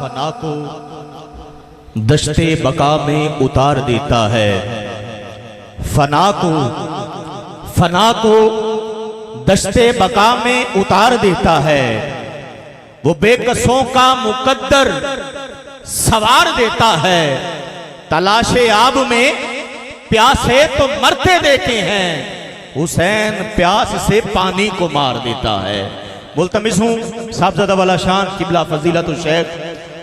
فنا کو دشتے بقا میں اتار دیتا ہے، فنا کو دشتے بقا میں اتار دیتا ہے، وہ بے کسوں کا مقدر سوار دیتا ہے، تلاش آب میں پیاسے تو مرتے دیکھے ہیں، حسین پیاس سے پانی کو مار دیتا ہے۔ ملتمس ہوں صاحبزادہ والا شان قبلہ فضیلت الشیخ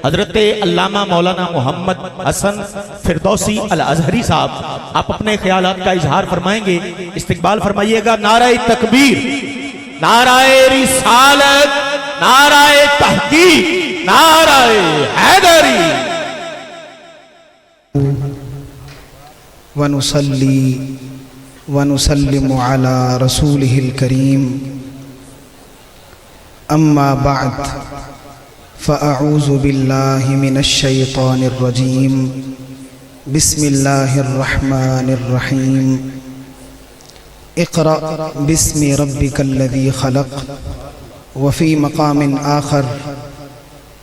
حضرت علامہ مولانا محمد حسن فردوسی الازہری صاحب، آپ اپنے خیالات کا اظہار فرمائیں گے، استقبال فرمائیے گا۔ نعرہ تکبیر، نعرہ رسالت، نعرہ تحقیق، نعرہ حیدری۔ ونصلی ونسلم علی رسولہ الکریم، اما بعد فاعوذ باللہ من الشیطان الرجیم، بسم اللہ الرحمن الرحیم۔ اقرأ باسم ربک الذی خلق، وفی مقام آخر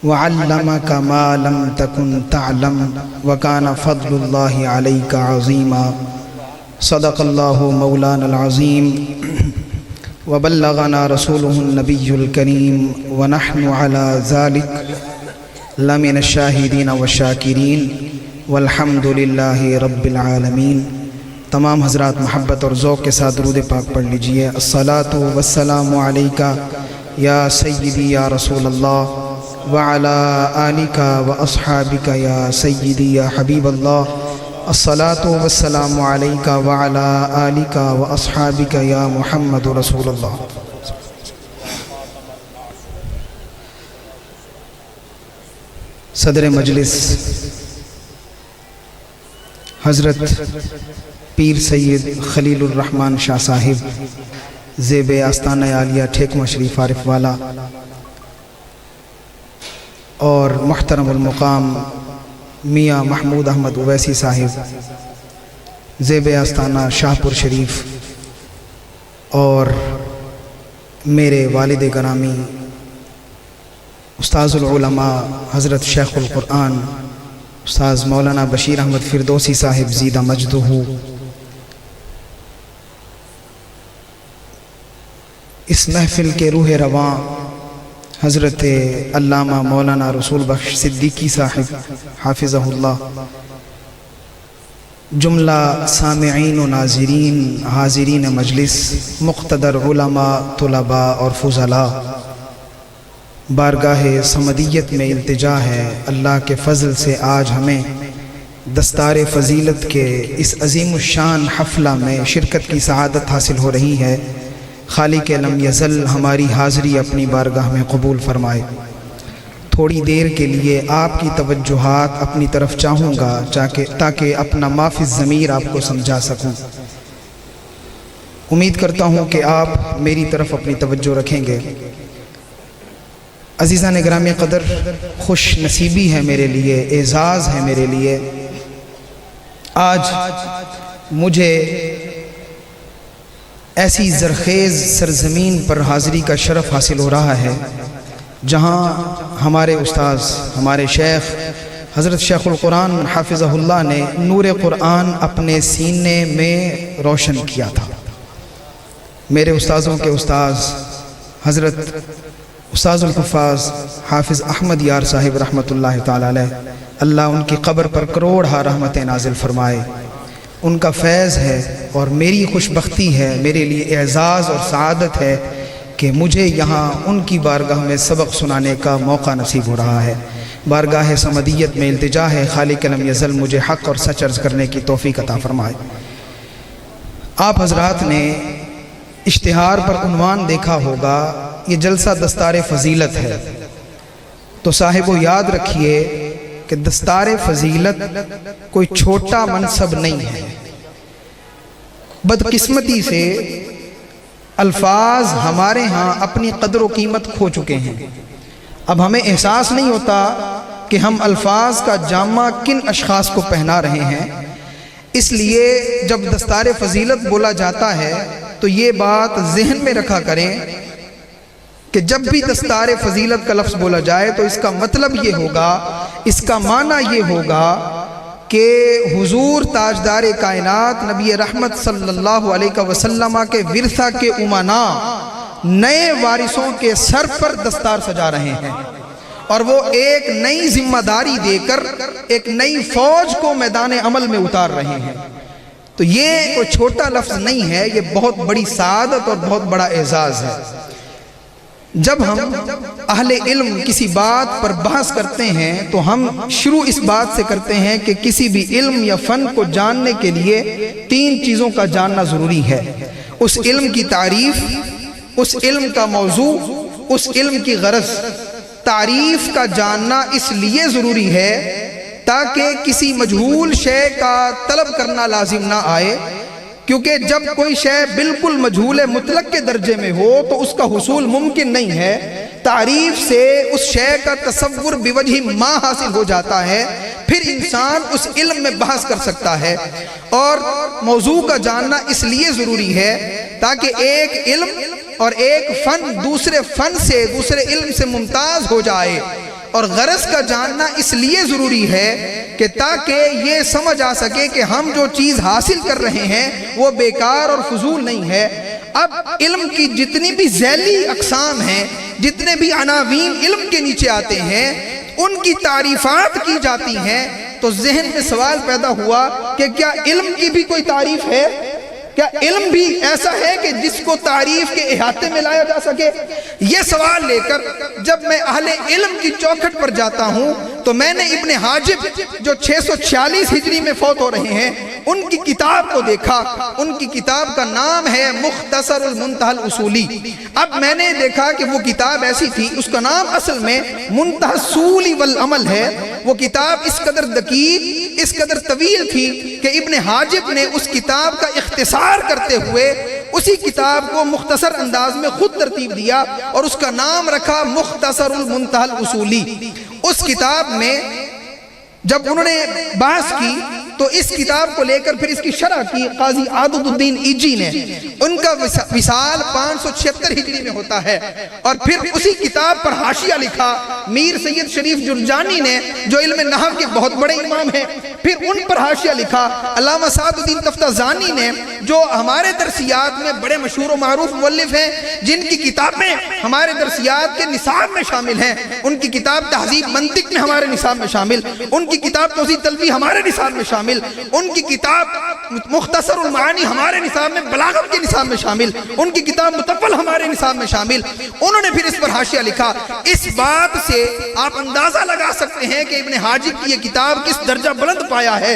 وعلمک ما لم تکن تعلم وکان فضل اللہ علیک عظیما۔ صدق اللہ مولانا العظیم وبلغنا رسوله النبی الکریم ونحن على ذلك لمن الشاہدین والشاکرین والحمد للہ رب العالمین۔ تمام حضرات محبت اور ذوق کے ساتھ درود پاک پڑھ لیجئے۔ الصلاۃ والسلام علیکہ یا سیدی یا رسول اللہ وعلی آلک واصحابک یا سیدی یا حبیب اللہ۔ الصلاۃ والسلام علیکہ وعلی آلک واصحابک یا محمد رسول اللہ۔ صدر مجلس حضرت پیر سید خلیل الرحمن شاہ صاحب، زیب آستانہ عالیہ ٹھیکمہ شریف عارف والا، اور محترم المقام میاں محمود احمد اویسی صاحب، زیب آستانہ شاہ پور شریف، اور میرے والد گرامی استاذ العلماء حضرت شیخ القرآن استاذ مولانا بشیر احمد فردوسی صاحب زیدہ مجدہ، اس محفل کے روح رواں حضرت علامہ مولانا رسول بخش صدیقی صاحب حافظہ اللہ، جملہ سامعین و ناظرین حاضرین مجلس، مقتدر علماء طلباء اور فضلاء، بارگاہ صمدیت میں التجا ہے اللہ کے فضل سے آج ہمیں دستار فضیلت کے اس عظیم الشان حفلہ میں شرکت کی سعادت حاصل ہو رہی ہے۔ خالق لم یزل ہماری حاضری اپنی بارگاہ میں قبول فرمائے۔ تھوڑی دیر کے لیے آپ کی توجہات اپنی طرف چاہوں گا تاکہ اپنا ما فی الضمیر آپ کو سمجھا سکوں۔ امید کرتا ہوں کہ آپ میری طرف اپنی توجہ رکھیں گے۔ عزیزان گرامی قدر، خوش نصیبی ہے میرے لیے، اعزاز ہے میرے لیے، آج مجھے ایسی زرخیز سرزمین پر حاضری کا شرف حاصل ہو رہا ہے جہاں ہمارے استاذ، ہمارے شیخ حضرت شیخ القرآن حافظہ اللہ نے نور قرآن اپنے سینے میں روشن کیا تھا۔ میرے استاذوں کے استاذ حضرت استاذ الحفاظ حافظ احمد یار صاحب رحمۃ اللہ تعالی علیہ، اللہ ان کی قبر پر کروڑہ رحمتیں نازل فرمائے، ان کا فیض ہے اور میری خوش بختی ہے، میرے لیے اعزاز اور سعادت ہے کہ مجھے یہاں ان کی بارگاہ میں سبق سنانے کا موقع نصیب ہو رہا ہے۔ بارگاہ صمدیت میں التجا ہے خالق لم یزل مجھے حق اور سچ عرض کرنے کی توفیق عطا فرمائے۔ آپ حضرات نے اشتہار پر عنوان دیکھا ہوگا، یہ جلسہ دستار فضیلت ہے، تو صاحبو یاد رکھیے کہ دستار فضیلت کوئی چھوٹا منصب نہیں ہے۔ بدقسمتی سے الفاظ ہمارے ہاں اپنی قدر و قیمت کھو چکے ہیں۔ اب ہمیں احساس نہیں ہوتا کہ ہم الفاظ کا جامہ کن اشخاص کو پہنا رہے ہیں، اس لیے جب دستار فضیلت بولا جاتا ہے تو یہ بات ذہن میں رکھا کریں کہ جب بھی دستار فضیلت کا لفظ بولا جائے تو اس کا مطلب یہ ہوگا، اس کا معنی یہ ہوگا کہ حضور تاجدار کائنات نبی رحمت صلی اللہ علیہ وسلم کے ورثہ کے امنا نئے وارثوں کے سر پر دستار سجا رہے ہیں، اور وہ ایک نئی ذمہ داری دے کر ایک نئی فوج کو میدان عمل میں اتار رہے ہیں۔ تو یہ کوئی چھوٹا لفظ نہیں ہے، یہ بہت بڑی سعادت اور بہت بڑا اعزاز ہے۔ جب ہم اہل علم کسی بات پر بحث کرتے ہیں تو ہم شروع اس بات سے کرتے ہیں کہ کسی بھی علم یا فن کو جاننے کے لیے 3 چیزوں کا جاننا ضروری ہے: اس علم کی تعریف، اس علم کا موضوع، اس علم کی غرض۔ تعریف کا جاننا اس لیے ضروری ہے تاکہ کسی مجہول شے کا طلب کرنا لازم نہ آئے، کیونکہ جب کوئی شے بالکل مجہول مطلق کے درجے میں ہو تو اس کا حصول ممکن نہیں ہے۔ تعریف سے اس شے کا تصور بوجہ ما حاصل ہو جاتا ہے، پھر انسان اس علم میں بحث کر سکتا ہے۔ اور موضوع کا جاننا اس لیے ضروری ہے تاکہ ایک علم اور ایک فن دوسرے فن سے، دوسرے علم سے ممتاز ہو جائے۔ اور غرض کا جاننا اس لیے ضروری ہے کہ تاکہ یہ سمجھ آ سکے کہ ہم جو چیز حاصل کر رہے ہیں وہ بیکار اور فضول نہیں ہے۔ اب علم کی جتنی بھی ذیلی اقسام ہیں، جتنے بھی عناوین علم کے نیچے آتے ہیں، ان کی تعریفات کی جاتی ہیں، تو ذہن میں سوال پیدا ہوا کہ کیا علم کی بھی کوئی تعریف ہے؟ کیا علم بھی ایسا ہے کہ جس کو تعریف کے احاطے میں لایا جا سکے؟ یہ سوال لے کر جب میں اہل علم کی چوکھٹ پر جاتا ہوں تو میں نے ابن حاجب جو 646 ہجری میں فوت ہو رہے ہیں ان کی کتاب کو دیکھا۔ ان کی کتاب کا نام ہے مختصر المنتہی الاصولی۔ اب میں نے دیکھا کہ وہ کتاب ایسی تھی، اس کا نام اصل میں منتہی الصول والعمل ہے۔ وہ کتاب اس قدر دقیق، اس قدر طویل تھی کہ ابن حاجب نے اس کتاب کا اختصار کرتے ہوئے اسی کتاب کو مختصر انداز میں خود ترتیب دیا اور اس کا نام رکھا مختصر المنتہی الاصولی۔ اس کتاب میں جب انہوں نے بحث کی تو اس کتاب کو لے کر پھر اس کی شرح کی قاضی عادت الدین ایجی نے۔ ان کا وصال 576 ہجری میں ہوتا ہے، اور پھر اسی کتاب پر حاشیہ لکھا میر سید شریف جرجانی نے جو علم نحو کے بہت بڑے امام ہیں۔ پھر ان پر حاشیہ لکھا علامہ سعد الدین تفتازانی نے جو ہمارے درسیات میں بڑے مشہور و معروف مؤلف ہیں، جن کی کتابیں ہمارے درسیات کے نصاب میں شامل ہیں۔ ان کی کتاب تہذیب منطق میں ہمارے نصاب میں شامل، ان کی کتاب توضیح تلویح ہمارے نصاب میں شامل، ان کی کتاب مختصر المعانی ہمارے نصاب میں، بلاغت کے نصاب میں شامل، ان کی کتاب متفل ہمارے نصاب میں شامل۔ انہوں نے پھر اس پر حاشیہ لکھا۔ اس بات سے آپ اندازہ لگا سکتے ہیں کہ ابن حاجب کی یہ کتاب کس درجہ بلند پایا ہے۔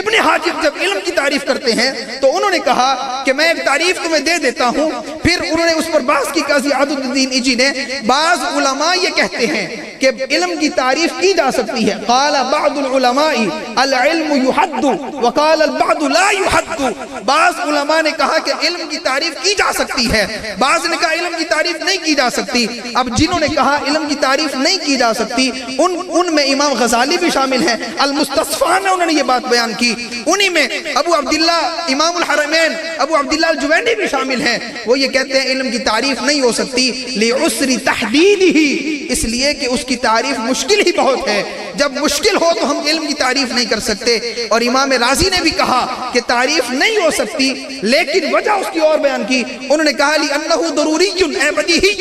ابن حاجب جب علم کی تعریف کرتے ہیں تو انہوں نے کہا کہ میں ایک تعریف تمہیں دے دیتا ہوں۔ پھر انہوں نے اس پر بحث کی قاضی عادت الدین ایجی نے۔ بعض علماء یہ کہتے ہیں کہ علم کی تعریف کی جا سکتی ہے۔ قال بعض العلماء العلم يحد وقال البعض لا يحد۔ بعض علماء نے کہا کہ علم کی تعریف کی جا سکتی ہے، بعض نے کہا علم کی تعریف نہیں کی جا سکتی۔ اب جنہوں نے کہا علم کی تعریف نہیں کی جا سکتی ان میں امام غزالی بھی شامل ہیں، المستصفیٰ میں انہوں نے یہ بات بیان کی۔ انہی میں ابو عبداللہ امام الحرمین ابو عبداللہ الجوینی بھی شامل ہیں۔ وہ یہ کہتے ہیں علم کی تعریف نہیں ہو سکتی لعسر تحدیدہ، اس لیے کہ اس کی تعریف مشکل ہی بہت ہے۔ جب مشکل ہو تو ہم علم کی تعریف نہیں کر سکتے۔ اور امام رازی نے بھی کہا کہ تعریف نہیں ہو سکتی، لیکن وجہ اس کی اور بیان کی۔ انہوں نے کہا لأنہ ضروری اے بدیہی،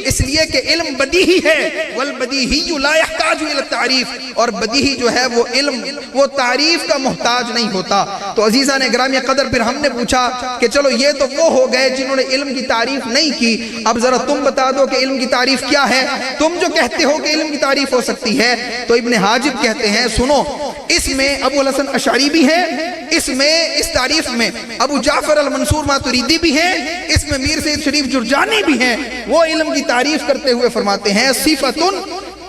اس لیے کہ علم بدیہی ہے، والبدیہی لا یحتاج الی التعریف، اور بدیہی جو ہے وہ علم وہ تعریف کا محتاج نہیں ہوتا۔ تو عزیزان گرامی قدر پھر ہم نے پوچھا کہ چلو یہ تو وہ ہو گئے جنہوں نے علم کی تعریف نہیں کی، اب ذرا تم بتا دو کہ علم کی تعریف کیا ہے۔ تم جو کہتے ہو کہ علم کی تعریف ہو سکتی ہے، تو ابن حاجب کہتے ہیں سنو، اس میں ابو الحسن اشعری بھی ہیں، اس میں اس تعریف میں ابو جعفر المنصور ماتریدی بھی ہیں، اس میں میر سید شریف جرجانی بھی ہیں۔ وہ علم کی تعریف کرتے ہوئے فرماتے ہیں صفت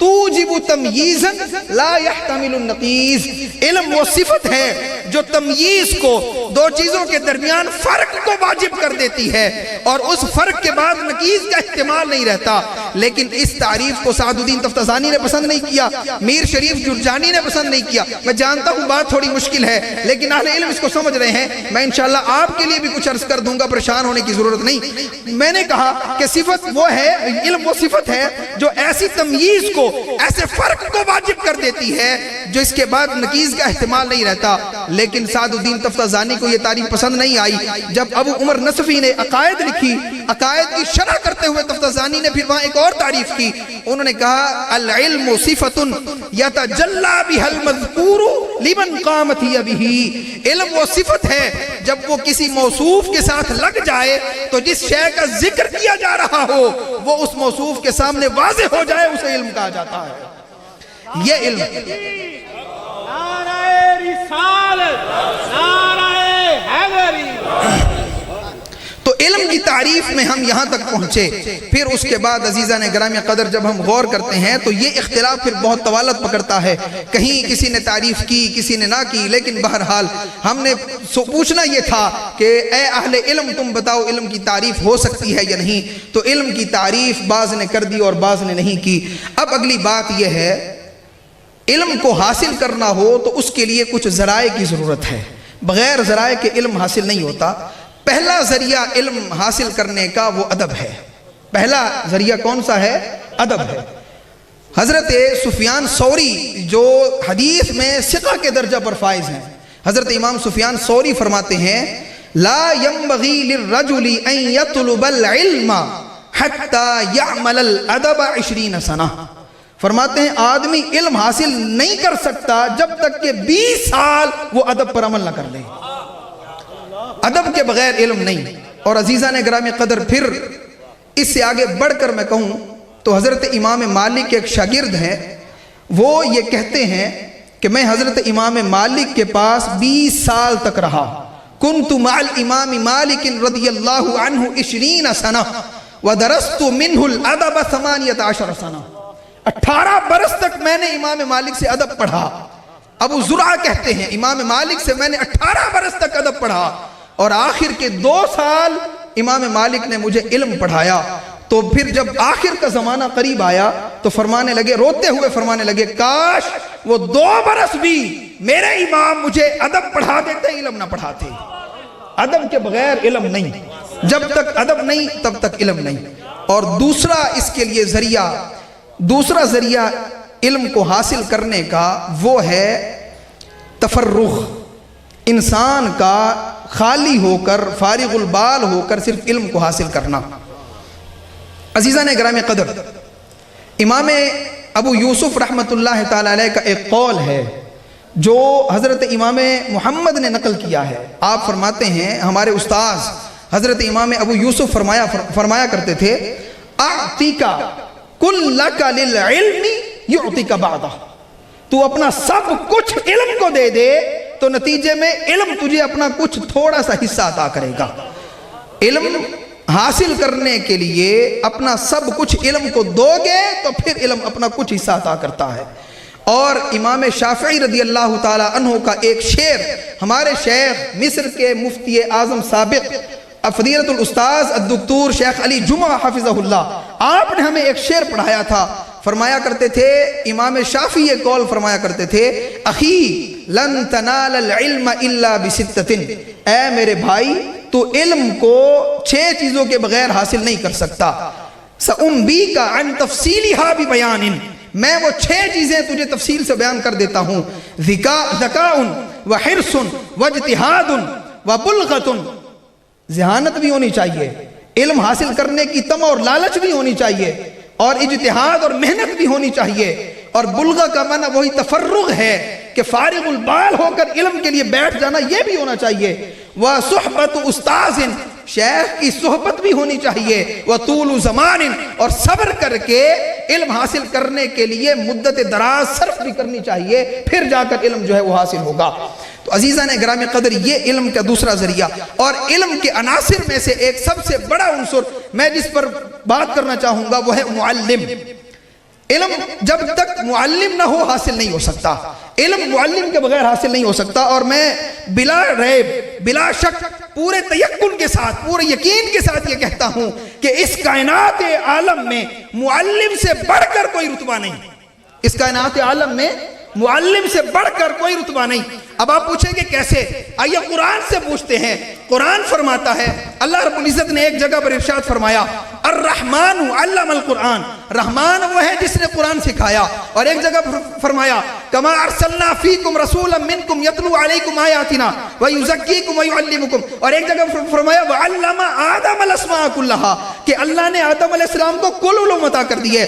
توجب تمییزا لا يحتمل النقیض، علم وہ صفت ہے جو تمییز کو، دو چیزوں کے درمیان فرق کو واجب کر دیتی ہے، اور اس فرق کے بعد نقیض کا احتمال نہیں رہتا۔ لیکن اس تعریف کو سعد الدین تفتزانی نے پسند نہیں کیا، میر شریف جرجانی نے پسند نہیں کیا۔ میں جانتا ہوں بات تھوڑی مشکل ہے، لیکن اہل علم اس کو سمجھ رہے ہیں۔ میں انشاءاللہ آپ کے لیے بھی کچھ عرض کر دوں گا، پریشان ہونے کی ضرورت نہیں۔ میں نے کہا کہ صفت وہ ہے، علم وہ صفت ہے جو ایسی تمییز کو، ایسے فرق کو واجب کر دیتی ہے جو اس کے بعد نقیض کا احتمال نہیں رہتا۔ لیکن سعد الدین تفتزانی کو یہ تعریف پسند نہیں آئی۔ جب ابو عمر نصفی نے عقائد لکھی، عقائد کی شرح کرتے ہوئے تفتزانی نے پھر وہاں ایک اور تعریف کی۔ انہوں نے کہا العلم صفت یتجلی بها المذکور لمن قامت ہی بہ، علم وہ صفت ہے جب وہ کسی موصوف کے ساتھ لگ جائے تو جس شے کا ذکر کیا جا رہا ہو وہ اس موصوف کے سامنے واضح ہو جائے، اسے علم کہا جاتا ہے۔ یہ علم نعرہ رسالت، نعرہ حیدری۔ تو علم کی تعریف میں ہم یہاں تک پہنچے۔ پھر اس کے بعد عزیزان گرامی قدر جب ہم غور کرتے ہیں تو یہ اختلاف پھر بہت طوالت پکڑتا ہے، کہیں کسی نے تعریف کی کسی نے نہ کی، لیکن بہرحال ہم نے پوچھنا یہ تھا کہ اے اہل علم تم بتاؤ علم کی تعریف ہو سکتی ہے یا نہیں؟ تو علم کی تعریف بعض نے کر دی اور بعض نے نہیں کی۔ اب اگلی بات یہ ہے، علم کو حاصل کرنا ہو تو اس کے لیے کچھ ذرائع کی ضرورت ہے، بغیر ذرائع کے علم حاصل نہیں ہوتا۔ پہلا ذریعہ علم حاصل کرنے کا وہ ادب ہے۔ پہلا ذریعہ کون سا ہے؟ ادب ہے۔ حضرت سفیان ثوری جو حدیث میں ثقہ کے درجہ پر فائز ہیں، حضرت امام سفیان ثوری فرماتے ہیں لا ينبغي للرجل ان يطلب العلم حتى يعمل الادب 20 سنہ۔ فرماتے ہیں آدمی علم حاصل نہیں کر سکتا جب تک کہ 20 سال وہ ادب پر عمل نہ کر لے۔ ادب کے بغیر علم نہیں۔ اور عزیزان گرامی قدر پھر اس سے آگے بڑھ کر میں کہوں تو حضرت امام مالک کے ایک شاگرد ہیں، وہ یہ کہتے ہیں کہ میں حضرت امام مالک کے پاس 20 سال تک رہا۔ کنت مع الامام مالک رضی اللہ عنہ 20 سنہ ودرست منہ الادب 18 سنہ۔ 18 برس تک میں نے امام مالک سے ادب پڑھا۔ ابو زرعہ کہتے ہیں امام مالک سے میں نے 18 برس تک ادب پڑھا، اور آخر کے 2 سال امام مالک نے مجھے علم پڑھایا۔ تو پھر جب آخر کا زمانہ قریب آیا تو فرمانے لگے، روتے ہوئے فرمانے لگے کاش وہ 2 برس بھی میرے امام مجھے ادب پڑھا دیتے، علم نہ پڑھاتے۔ ادب کے بغیر علم نہیں، جب تک ادب نہیں تب تک علم نہیں۔ اور دوسرا اس کے لیے دوسرا ذریعہ علم کو حاصل کرنے کا وہ ہے تفرغ، انسان کا خالی ہو کر فارغ البال ہو کر صرف علم کو حاصل کرنا۔ عزیزان گرامی قدر، امام ابو یوسف رحمۃ اللہ تعالی علیہ کا ایک قول ہے جو حضرت امام محمد نے نقل کیا ہے۔ آپ فرماتے ہیں ہمارے استاذ حضرت امام ابو یوسف فرمایا کرتے تھے اعطیکا کلک للعلم یعطیک بعضہ، تو اپنا سب کچھ علم کو دے دے تو نتیجے میں علم تجھے اپنا کچھ تھوڑا سا حصہ عطا کرے گا۔ علم حاصل کرنے کے لیے اپنا سب کچھ علم کو دو گے تو پھر علم اپنا کچھ حصہ عطا کرتا ہے۔ اور امام شافعی رضی اللہ تعالی عنہ کا ایک شعر ہمارے شیخ مصر کے مفتی اعظم سابق فضیلت الاستاذ الدکتور شیخ علی جمعہ حافظہ اللہ، آپ نے ہمیں ایک شعر پڑھایا تھا۔ فرمایا کرتے تھے امام شافعی یہ قول فرمایا کرتے تھے اخی لن تنال العلم الا بستۃ، اے میرے بھائی تو علم کو 6 چیزوں کے بغیر حاصل نہیں کر سکتا۔ سأنبیک عن تفصیلها ببیان، میں وہ 6 چیزیں تجھے تفصیل سے بیان کر دیتا ہوں۔ ذکاء وحرص واجتہاد وبلغۃ، ذہانت بھی ہونی چاہیے، علم حاصل کرنے کی طمع اور لالچ بھی ہونی چاہیے، اور اجتہاد اور محنت بھی ہونی چاہیے، اور بلغہ کا معنی وہی تفرغ ہے کہ فارغ البال ہو کر علم کے لیے بیٹھ جانا، یہ بھی ہونا چاہیے۔ وصحبت استاذ، شیخ کی صحبت بھی ہونی چاہیے۔ وطول زمان، اور صبر کر کے علم حاصل کرنے کے لیے مدت دراز صرف بھی کرنی چاہیے، پھر جا کر علم جو ہے وہ حاصل ہوگا۔ تو عزیزان گرامی قدر یہ علم کا دوسرا ذریعہ، اور علم کے عناصر میں سے ایک سب سے بڑا عنصر میں جس پر بات کرنا چاہوں گا وہ ہے معلم۔ علم جب تک معلم نہ ہو حاصل نہیں ہو سکتا، علم معلم کے بغیر حاصل نہیں ہو سکتا۔ اور میں بلا ریب بلا شک پورے تیقن کے ساتھ، پورے یقین کے ساتھ یہ کہتا ہوں کہ اس کائنات عالم میں معلم سے بڑھ کر کوئی رتبہ نہیں، اس کائنات عالم میں معلم سے بڑھ کر کوئی رتبہ نہیں۔ اب آپ پوچھیں گے کیسے؟ آئیے قرآن سے پوچھتے ہیں۔ قرآن فرماتا ہے، اللہ رب العزت نے ایک جگہ پر ارشاد فرمایا الرحمن علم القرآن، رحمان وہ ہے جس نے قرآن سکھایا، اور ایک جگہ فرمایا کما ارسلنا فیکم رسولا منکم یتلو علیکم آیاتنا ویزکیکم ویعلمکم، اور ایک جگہ فرمایا وعلم آدم الاسماء کلہا، کہ اللہ نے آدم علیہ السلام کو کل علوم عطا کر دی ہے۔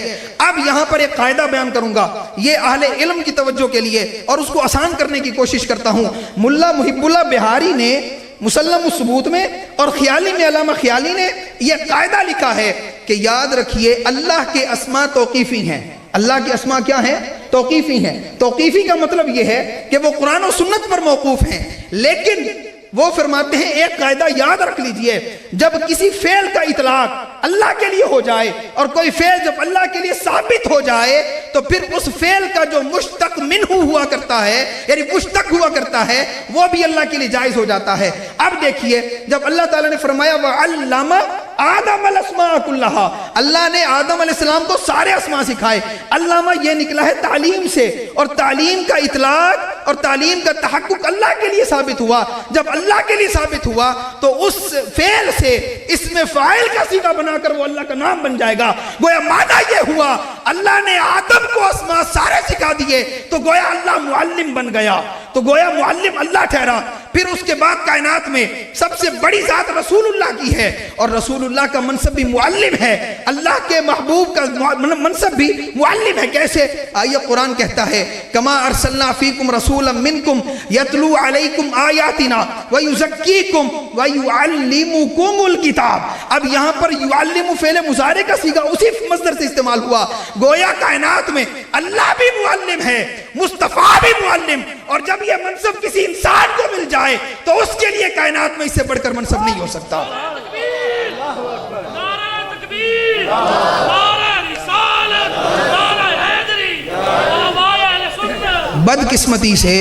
اب یہاں پر ایک قاعدہ بیان کروں گا، یہ اہل علم کی توجہ کے لیے، اور اس کو آسان کرنے کی کوشش کرتا ہوں۔ ملا محب اللہ بہاری نے مسلم الثبوت میں اور خیالی میں علامہ خیالی نے یہ قاعدہ لکھا ہے کہ یاد رکھیے اللہ کے اسماء توقیفی ہیں۔ اللہ کے اسماء کیا ہیں؟ توقیفی ہیں۔ توقیفی کا مطلب یہ ہے کہ وہ قرآن و سنت پر موقوف ہیں، لیکن وہ فرماتے ہیں ایک قاعدہ یاد رکھ لیجئے، جب کسی فعل کا اطلاق اللہ کے لیے ہو جائے اور کوئی فعل جب اللہ کے لیے ثابت ہو جائے تو پھر اس فعل کا جو مشتق منہ ہوا کرتا ہے، یعنی مشتق ہوا کرتا ہے، وہ بھی اللہ کے لیے جائز ہو جاتا ہے۔ اب دیکھیے جب اللہ تعالیٰ نے فرمایا وَعَلَّمَ آدم الاسماء کلہا، اللہ نے آدم علیہ السلام کو سارے اسماء سکھائے۔ علامہ یہ نکلا ہے تعلیم سے، اور تعلیم کا اطلاق اور تعلیم کا تحقق اللہ کے لیے ثابت ہوا۔ جب اللہ کے لیے ثابت ہوا تو اس فعل سے اسم فاعل کا صیغہ بنا کر وہ اللہ کا نام بن جائے گا۔ گویا معنی یہ ہوا اللہ نے آدم کو اسماء سارے سکھا دیے تو گویا اللہ معلم بن گیا، تو گویا معلم اللہ ٹھہرا۔ پھر اس کے بعد کائنات میں سب سے بڑی ذات رسول اللہ کی ہے، اور رسول اللہ کا منصب بھی معلم ہے، اللہ کے محبوب کا منصب بھی معلم ہے۔ کیسے؟ آئیے قرآن کہتا ہے کما ارسلنا فیکم رسولا منکم یتلو علیکم آیاتنا ویزکیکم ویعلمکم الکتاب۔ اب یہاں پر یعلم فعل مضارع کا صیغہ اسی مصدر سے استعمال ہوا، گویا کائنات میں اللہ بھی معلم ہے، مصطفیٰ بھی معلم، اور جب یہ منصب کسی انسان کو مل جائے تو اس کے لیے کائنات میں اس سے بڑھ کر منصب نہیں ہو سکتا۔ نعرہ تکبیر، نعرہ رسالت، نعرہ حیدری، علماء اہل سنت۔ بدقسمتی سے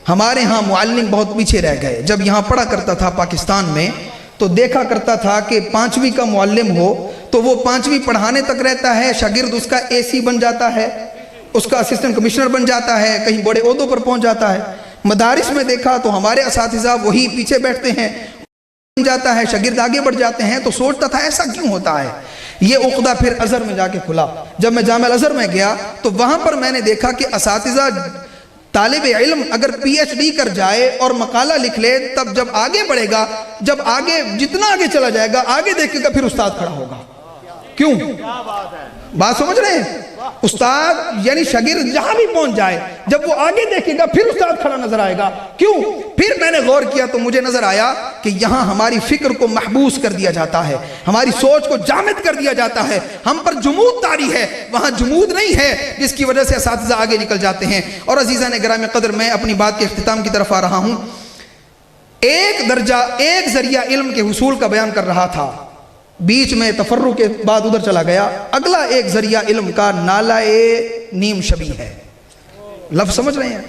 ہمارے ہاں معلم بہت پیچھے رہ گئے۔ جب یہاں پڑھا کرتا تھا پاکستان میں تو دیکھا کرتا تھا کہ 5ویں کا معلم ہو تو وہ 5ویں پڑھانے تک رہتا ہے، شاگرد اس کا AC بن جاتا ہے، اس کا اسسٹنٹ کمشنر بن جاتا ہے، کہیں بڑے عہدوں پر پہنچ جاتا ہے۔ مدارس میں دیکھا تو ہمارے اساتذہ وہی پیچھے بیٹھتے ہیں، بن جاتا ہے، شاگرد آگے بڑھ جاتے ہیں۔ تو سوچتا تھا ایسا کیوں ہوتا ہے؟ یہ عقدہ پھر ازہر میں جا کے کھلا۔ جب میں جامعہ الازہر میں گیا تو وہاں پر میں نے دیکھا کہ اساتذہ طالب علم اگر PhD کر جائے اور مقالہ لکھ لے تب جب آگے بڑھے گا، جب آگے جتنا آگے چلا جائے گا آگے دیکھے گا پھر استاد کھڑا ہوگا۔ کیوں؟ بات سمجھ رہے ہیں؟ استاد یعنی شاگرد جہاں بھی پہنچ جائے جب وہ آگے دیکھے گا پھر استاد کھڑا نظر آئے گا۔ کیوں؟ پھر میں نے غور کیا تو مجھے نظر آیا کہ یہاں ہماری فکر کو محبوس کر دیا جاتا ہے، ہماری سوچ کو جامد کر دیا جاتا ہے، ہم پر جمود طاری ہے، وہاں جمود نہیں ہے، جس کی وجہ سے اساتذہ آگے نکل جاتے ہیں۔ اور عزیزان گرامی قدر، میں اپنی بات کے اختتام کی طرف آ رہا ہوں۔ ایک ذریعہ علم کے حصول کا بیان کر رہا تھا، بیچ میں تفرق کے بعد ادھر چلا گیا۔ اگلا ایک ذریعہ علم کا نالہ نیم شبی ہے۔ لفظ سمجھ رہے ہیں؟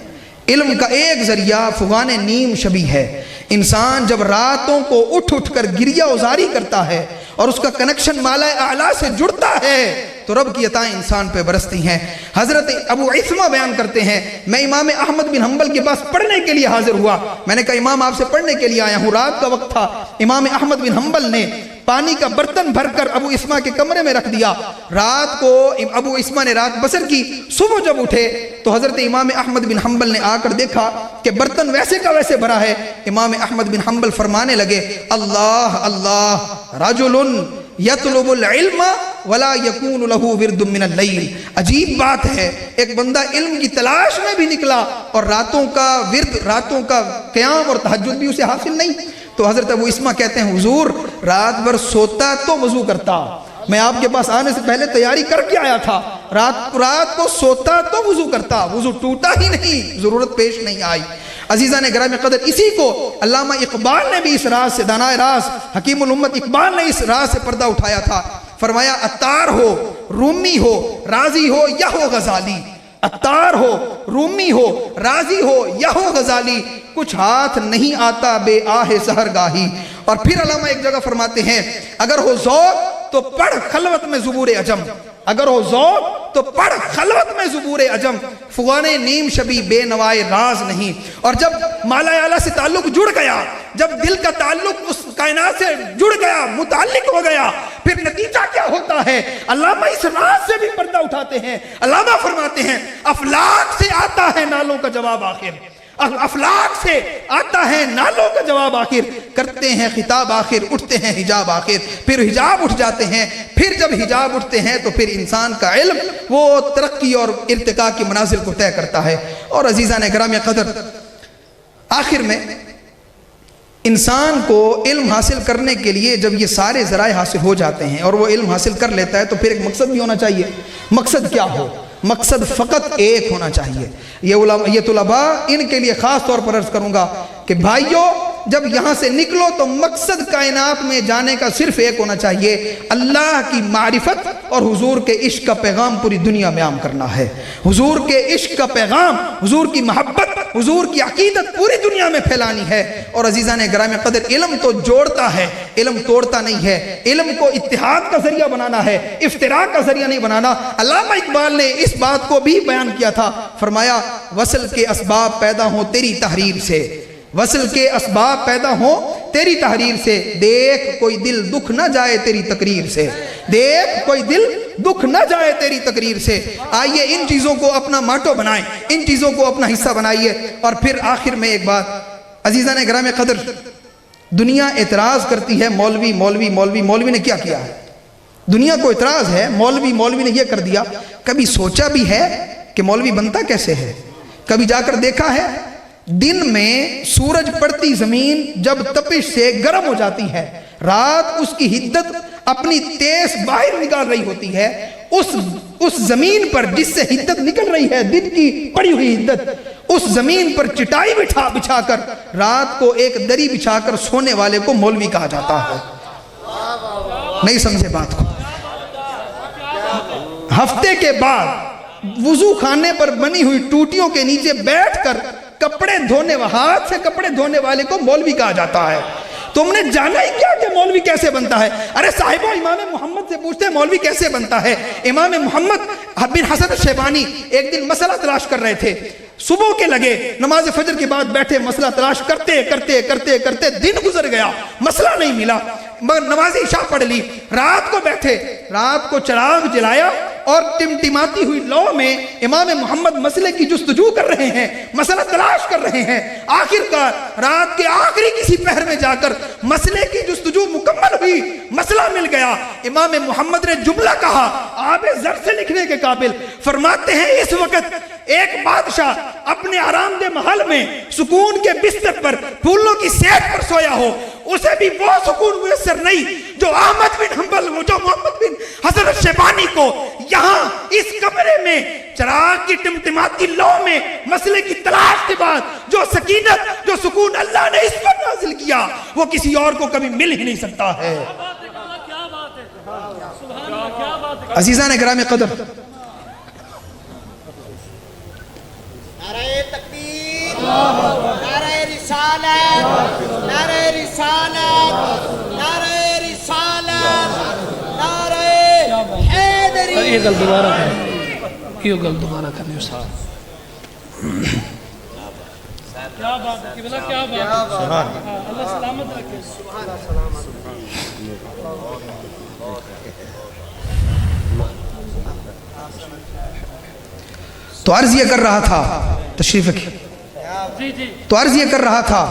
علم کا ایک ذریعہ فغان نیم شبی ہے۔ انسان جب راتوں کو اٹھ کر گریہ ازاری کرتا ہے اور اس کا کنیکشن مالا اعلیٰ سے جڑتا ہے تو رب کی عطائیں انسان پہ برستی ہیں۔ حضرت ابو عثمہ بیان کرتے ہیں میں امام احمد بن حنبل کے پاس پڑھنے کے لیے حاضر ہوا۔ میں نے کہا امام آپ سے پڑھنے کے لیے آیا ہوں۔ رات کا وقت تھا۔ امام احمد بن حنبل نے پانی کا برتن بھر کر ابو عثمہ کے کمرے میں رکھ دیا۔ رات کو ابو عثمہ نے رات بسر کی۔ صبح جب اٹھے تو حضرت امام احمد بن حنبل نے آ کر دیکھا کہ برتن ویسے کا ویسے بھرا ہے۔ امام احمد بن حنبل فرمانے لگے اللہ اللہ رجل یطلب العلم ولا یکون له ورد من اللیل۔ عجیب بات ہے، ایک بندہ علم کی تلاش میں بھی نکلا اور راتوں کا ورد، راتوں کا قیام اور تہجد بھی اسے حاصل نہیں۔ تو حضرت ابو عثمہ کہتے ہیں حضور رات بھر سوتا تو وضو کرتا، میں آپ کے پاس آنے سے پہلے تیاری کر کے آیا تھا، رات کو سوتا تو وضو کرتا، وضو ٹوٹا ہی نہیں، ضرورت پیش نہیں آئی۔ عزیزان گرامی قدر، اسی کو علامہ اقبال نے بھی اس راز سے، دانائے راز حکیم الامت اقبال نے اس راز سے پردہ اٹھایا تھا۔ فرمایا عطار ہو، رومی ہو، رازی ہو یا ہو غزالی، عطار ہو، رومی ہو، رازی ہو یا ہو غزالی، کچھ ہاتھ نہیں آتا بے آہ سحرگاہی۔ اور پھر علامہ ایک جگہ فرماتے ہیں اگر ہو ذوق تو پڑھ خلوت میں زبور عجم، اگر ہو ذوق تو پڑھ خلوت میں زبور عجم، فغانے نیم شبی بے نوائے راز نہیں۔ اور جب مالا اعلیٰ سے تعلق جڑ گیا، جب دل کا تعلق اس کائنات سے جڑ گیا، متعلق ہو گیا، پھر نتیجہ کیا ہوتا ہے؟ علامہ اس راز سے بھی پردہ اٹھاتے ہیں۔ علامہ فرماتے ہیں افلاک سے آتا ہے نالوں کا جواب آخر، افلاک سے آتا ہے نالوں کا جواب آخر، کرتے ہیں خطاب آخر، اٹھتے ہیں حجاب آخر، پھر حجاب اٹھ جاتے ہیں، پھر جب حجاب اٹھتے ہیں تو پھر انسان کا علم وہ ترقی اور ارتقاء کی منازل کو طے کرتا ہے۔ اور عزیزان گرامی قدر، آخر میں انسان کو علم حاصل کرنے کے لیے جب یہ سارے ذرائع حاصل ہو جاتے ہیں اور وہ علم حاصل کر لیتا ہے تو پھر ایک مقصد بھی ہونا چاہیے۔ مقصد کیا ہو؟ مقصد فقط ایک ہونا چاہیے۔ یہ طلباء ان کے لیے خاص طور پر عرض کروں گا کہ بھائیو، جب یہاں سے نکلو تو مقصد کائنات میں جانے کا صرف ایک ہونا چاہیے، اللہ کی معرفت اور حضور کے عشق کا پیغام پوری دنیا میں عام کرنا ہے۔ حضور کے عشق کا پیغام، حضور کی محبت، حضور کی عقیدت پوری دنیا میں پھیلانی ہے۔ اور عزیزان گرامی قدر، علم تو جوڑتا ہے، علم توڑتا نہیں ہے۔ علم کو اتحاد کا ذریعہ بنانا ہے، افتراق کا ذریعہ نہیں بنانا۔ علامہ اقبال نے اس بات کو بھی بیان کیا تھا، فرمایا وصل کے اسباب پیدا ہوں تیری تحریر سے، وصل کے اسباب پیدا ہوں تیری تحریر سے، دیکھ کوئی دل دکھ نہ جائے تیری تقریر سے، دیکھ کوئی دل دکھ نہ جائے تیری تقریر سے۔ آئیے ان چیزوں کو اپنا ماٹو بنائیں، ان چیزوں کو اپنا حصہ بنائیے۔ اور پھر آخر میں ایک بات، عزیزان گرامی قدر، دنیا اعتراض کرتی ہے مولوی مولوی مولوی، مولوی نے کیا کیا ہے؟ دنیا کو اعتراض ہے مولوی مولوی نے یہ کر دیا۔ کبھی سوچا بھی ہے کہ مولوی بنتا کیسے ہے؟ کبھی جا کر دیکھا ہے؟ دن میں سورج پڑتی زمین جب تپش سے گرم ہو جاتی ہے، رات اس کی حدت اپنی تیز باہر نکال رہی ہوتی ہے، اس زمین پر جس سے حدت نکل رہی ہے، دن کی پڑی ہوئی حدت، اس زمین پر چٹائی بچھا کر رات کو ایک دری بچھا کر سونے والے کو مولوی کہا جاتا ہے۔ نہیں سمجھے بات کو؟ ہفتے کے بعد وضو خانے پر بنی ہوئی ٹوٹیوں کے نیچے بیٹھ کر کپڑے دھونے، ہاتھ سے کپڑے دھونے والے کو مولوی کہا جاتا ہے۔ تم نے جانا ہی کیا کہ مولوی کیسے بنتا ہے؟ ارے صاحبو، امام محمد سے پوچھتے ہیں مولوی کیسے بنتا ہے۔ امام محمد بن حسن الشیبانی ایک دن مسئلہ تلاش کر رہے تھے، صبح کے لگے، نماز فجر کے بعد بیٹھے مسئلہ تلاش کرتے کرتے کرتے کرتے دن گزر گیا، مسئلہ نہیں ملا، مگر نماز عشاء پڑھ لی۔ رات کو بیٹھے، رات کو چراغ جلایا اور ٹمٹماتی ہوئی لو میں امام محمد مسئلے کی جستجو کر رہے ہیں، مسئلہ تلاش کر رہے ہیں۔ آخر کار رات کے آخری کسی پہر میں جا کر مسئلے کی جستجو مکمل ہوئی، مسئلہ مل گیا۔ امام محمد نے جملہ کہا آب زر سے لکھنے کے قابل، فرماتے ہیں اس وقت ایک بادشاہ اپنے آرام دہ محل میں سکون کے بستر پر پھولوں کی سیٹ پر سویا ہو، اسے بھی وہ سکون میسر نہیں جو احمد بن حنبل، جو محمد بن حسن الشیبانی کو یہاں اس کمرے میں چراغ کی ٹمٹماتی لو میں مسئلے کی تلاش کے بعد جو سکینت، جو سکون اللہ نے اس پر نازل کیا، وہ کسی اور کو کبھی مل ہی نہیں سکتا ہے۔ عزیزان گرامی قدر، نعرہ تکبیر، نعرہ رسالت، نعرہ رسالت، نعرہ رسالت، نعرہ حیدری۔ یہ گل دوبارہ کریں، یہ گل دوبارہ کریں استاد۔ کیا بات ہے، کیا بات ہے، اللہ سلامت رکھے۔ تو عرض یہ کر رہا تھا، تشریف رکھیں، تو عرض یہ کر رہا تھا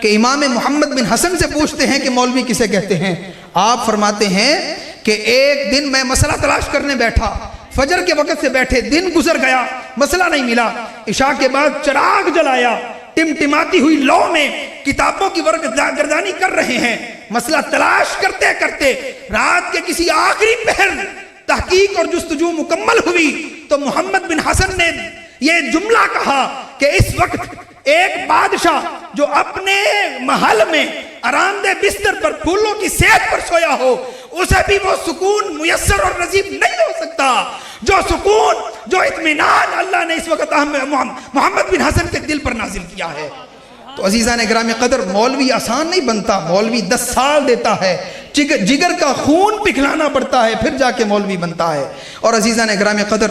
کہ امام محمد بن حسن سے پوچھتے ہیں کہ مولوی کسے کہتے ہیں؟ آپ فرماتے ہیں کہ ایک دن میں مسئلہ تلاش کرنے بیٹھا، فجر کے وقت سے بیٹھے، دن گزر گیا، مسئلہ نہیں ملا، عشاء کے بعد چراغ جلایا، ٹمٹماتی ہوئی لو میں کتابوں کی ورق گردانی کر رہے ہیں، مسئلہ تلاش کرتے کرتے رات کے کسی آخری پہر تحقیق اور جستجو مکمل ہوئی تو محمد بن حسن نے یہ جملہ کہا کہ اس وقت ایک بادشاہ جو اپنے محل میں آرام دہ بستر پر پھولوں کی سیٹ پر سویا ہو، اسے بھی وہ سکون میسر اور نصیب نہیں ہو سکتا جو سکون، جو اطمینان اللہ نے اس وقت محمد بن حسن کے دل پر نازل کیا ہے۔ تو عزیزان گرامی قدر، مولوی آسان نہیں بنتا، مولوی 10 سال دیتا ہے، جگر کا خون پگھلانا پڑتا ہے، پھر جا کے مولوی بنتا ہے۔ اور عزیزان گرامی قدر،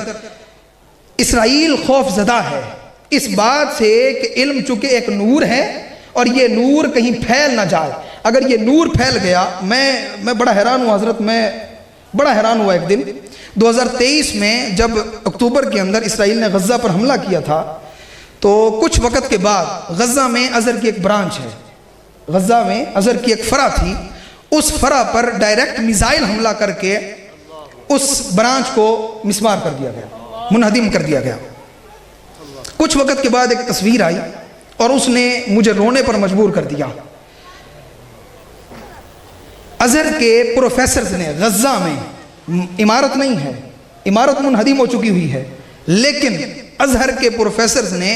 اسرائیل خوف زدہ ہے اس بات سے کہ علم چونکہ ایک نور ہے اور یہ نور کہیں پھیل نہ جائے۔ اگر یہ نور پھیل گیا، میں بڑا حیران ہوا حضرت، میں بڑا حیران ہوا ایک دن 2023 میں جب اکتوبر کے اندر اسرائیل نے غزہ پر حملہ کیا تھا، تو کچھ وقت کے بعد غزہ میں ازہر کی ایک برانچ ہے، غزہ میں ازہر کی ایک فرع تھی، اس فرع پر ڈائریکٹ میزائل حملہ کر کے اس برانچ کو مسمار کر دیا گیا، منہدم کر دیا گیا۔ کچھ وقت کے بعد ایک تصویر آئی اور اس نے مجھے رونے پر مجبور کر دیا۔ ازہر کے پروفیسرز نے غزہ میں، عمارت نہیں ہے، عمارت منہدم ہو چکی ہوئی ہے، لیکن ازہر کے پروفیسرز نے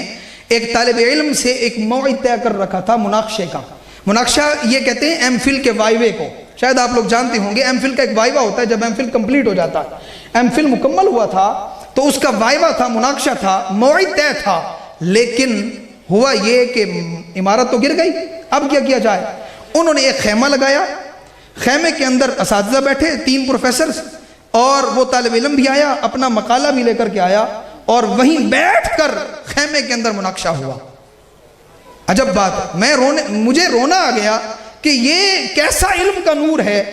ایک طالب علم سے ایک موعد طے کر رکھا تھا مناقشے کا۔ مناقشہ یہ کہتے ہیں ایم فل کے وائوے کو، شاید آپ لوگ جانتے ہوں گے، ایم فل کا ایک وائوہ ہوتا ہے جب ایم فل کمپلیٹ ہو جاتا ہے۔ ایم فل مکمل ہوا تھا تو اس کا وائوہ تھا، مناقشہ تھا، موعد طے تھا، لیکن ہوا یہ کہ عمارت تو گر گئی، اب کیا کیا جائے؟ انہوں نے ایک خیمہ لگایا، خیمے کے اندر اساتذہ بیٹھے 3 پروفیسرز، اور وہ طالب علم بھی آیا، اپنا مقالہ بھی لے کر کے آیا، اور وہیں بیٹھ کر خیمے کے اندر مناقشہ ہوا۔ عجب بات، مجھے رونا آ گیا کہ یہ کیسا علم کا نور ہے،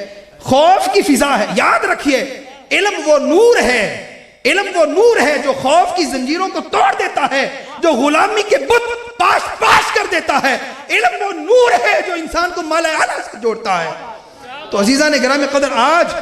خوف کی فضا ہے۔ یاد رکھیے، علم وہ نور ہے، علم وہ نور ہے جو خوف کی زنجیروں کو توڑ دیتا ہے، جو غلامی کے بت پاش پاش کر دیتا ہے۔ علم وہ نور ہے جو انسان کو مالا اعلیٰ سے جوڑتا ہے۔ تو عزیزان گرامی قدر، آج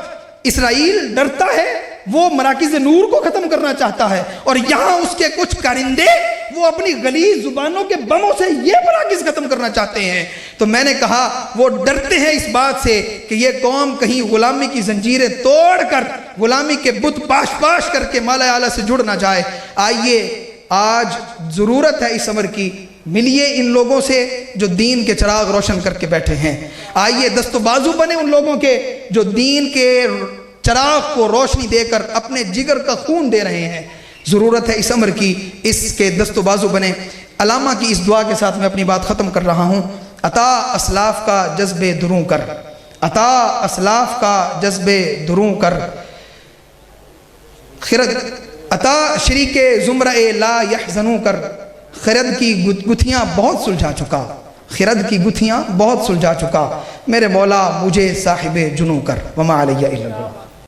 اسرائیل ڈرتا ہے، وہ مراکز نور کو ختم کرنا چاہتا ہے، اور یہاں اس کے کچھ کارندے وہ اپنی غلیظ زبانوں کے بموں سے یہ مراکز ختم کرنا چاہتے ہیں۔ تو میں نے کہا وہ ڈرتے ہیں اس بات سے کہ یہ قوم کہیں غلامی کی زنجیریں توڑ کر، غلامی کے بت پاش پاش کر کے مالا اعلیٰ سے جڑ نہ جائے۔ آئیے، آج ضرورت ہے اس امر کی، ملیے ان لوگوں سے جو دین کے چراغ روشن کر کے بیٹھے ہیں۔ آئیے دست و بازو بنے ان لوگوں کے جو دین کے چراغ کو روشنی دے کر اپنے جگر کا خون دے رہے ہیں۔ ضرورت ہے اس امر کی، اس کے دست و بازو بنے۔ علامہ کی اس دعا کے ساتھ میں اپنی بات ختم کر رہا ہوں۔ عطا اسلاف کا جذب دروں کر، عطا اسلاف کا جذب دروں کر، خرد عطا شریک زمرہ لا یحزنوں کر، خرد کی گتھیاں بہت سلجھا چکا، خرد کی گتھیاں بہت سلجھا چکا، میرے مولا مجھے صاحب جنوں کر، وما علیہ الا اللہ۔